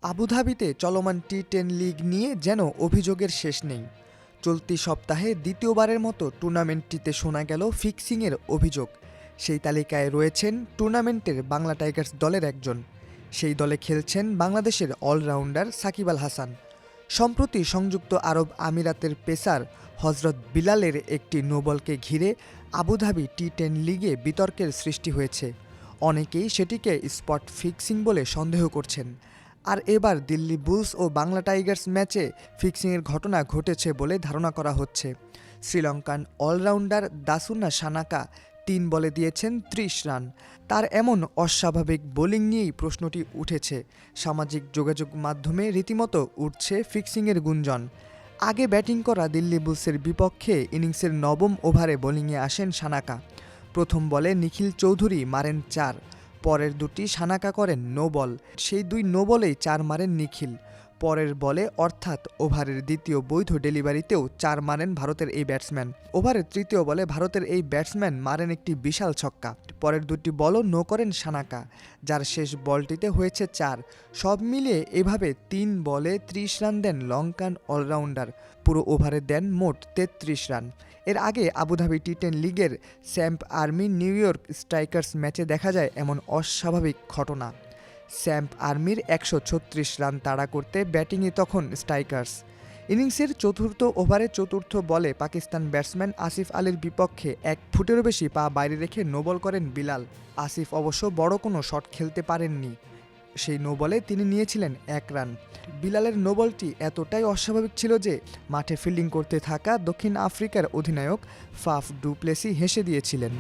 আবুধাবিতে চলমান টি10 লিগ নিয়ে যেন অভিযোগের শেষ নেই। চলতি সপ্তাহে দ্বিতীয়বারের মতো টুর্নামেন্টটিতে শোনা গেল ফিক্সিংয়ের অভিযোগ। সেই তালিকায় রয়েছেন টুর্নামেন্টের বাংলা টাইগার্স দলের একজন। সেই দলে খেলছেন বাংলাদেশের অলরাউন্ডার সাকিব আল হাসান। সম্প্রতি সংযুক্ত আরব আমিরাতের পেসার হজরত বিলালের একটি নোবলকে ঘিরে আবুধাবি টি10 লিগে বিতর্কের সৃষ্টি হয়েছে। অনেকেই সেটিকে স্পট ফিক্সিং বলে সন্দেহ করছেন। আর এবার দিল্লি বুলস ও বাংলা টাইগার্স ম্যাচে ফিক্সিংয়ের ঘটনা ঘটেছে বলে ধারণা করা হচ্ছে। শ্রীলঙ্কান অলরাউন্ডার দাসুনা সানাকা ৩ বলে দিয়েছেন ৩০ রান। তার এমন অস্বাভাবিক বোলিং নিয়েই প্রশ্নটি উঠেছে। সামাজিক যোগাযোগ মাধ্যমে রীতিমতো উঠছে ফিক্সিংয়ের গুঞ্জন। আগে ব্যাটিং করা দিল্লি বুলসের বিপক্ষে ইনিংসের নবম ওভারে বোলিংয়ে আসেন সানাকা। প্রথম বলে নিখিল চৌধুরী মারেন ৪, পরের দুটি সানাকা করেন নো বল। সেই ২ নো বলেই ৪ মারেন নিখিল। পরের বলে অর্থাৎ ওভারের দ্বিতীয় বৈধ ডেলিভারিতেও ৪ মারেন ভারতের এই ব্যাটসম্যান। ওভারের তৃতীয় বলে ভারতের এই ব্যাটসম্যান মারেন একটি বিশাল ছক্কা। পরের দুটি বলও নো করেন সানাকা, যার শেষ বলটিতে হয়েছে ৪। সব মিলিয়ে এভাবে ৩ বলে ৩০ রান দেন লঙ্কান অলরাউন্ডার। পুরো ওভারে দেন মোট ৩৩ রান। এর আগে আবুধাবি টি10 লিগের স্যাম্প আর্মি নিউ ইয়র্ক স্ট্রাইকার্স ম্যাচে দেখা যায় এমন অস্বাভাবিক ঘটনা। স্যাম্প আর্মির ১৩৬ রান তাড়া করতে ব্যাটিংয়ে তখন স্ট্রাইকার্স। ইনিংসের চতুর্থ ওভারে চতুর্থ বলে পাকিস্তান ব্যাটসম্যান আসিফ আলীর বিপক্ষে ১ ফুটেরও বেশি পা বাইরে রেখে নোবল করেন বিলাল। আসিফ অবশ্য বড় কোনো শট খেলতে পারেননি। সেই নোবলে তিনি নিয়েছিলেন ১ রান। বিলালের নোবলটি এতটাই অস্বাভাবিক ছিল যে মাঠে ফিল্ডিং করতে থাকা দক্ষিণ আফ্রিকার অধিনায়ক ফাফ ডু প্লেসি হেসে দিয়েছিলেন।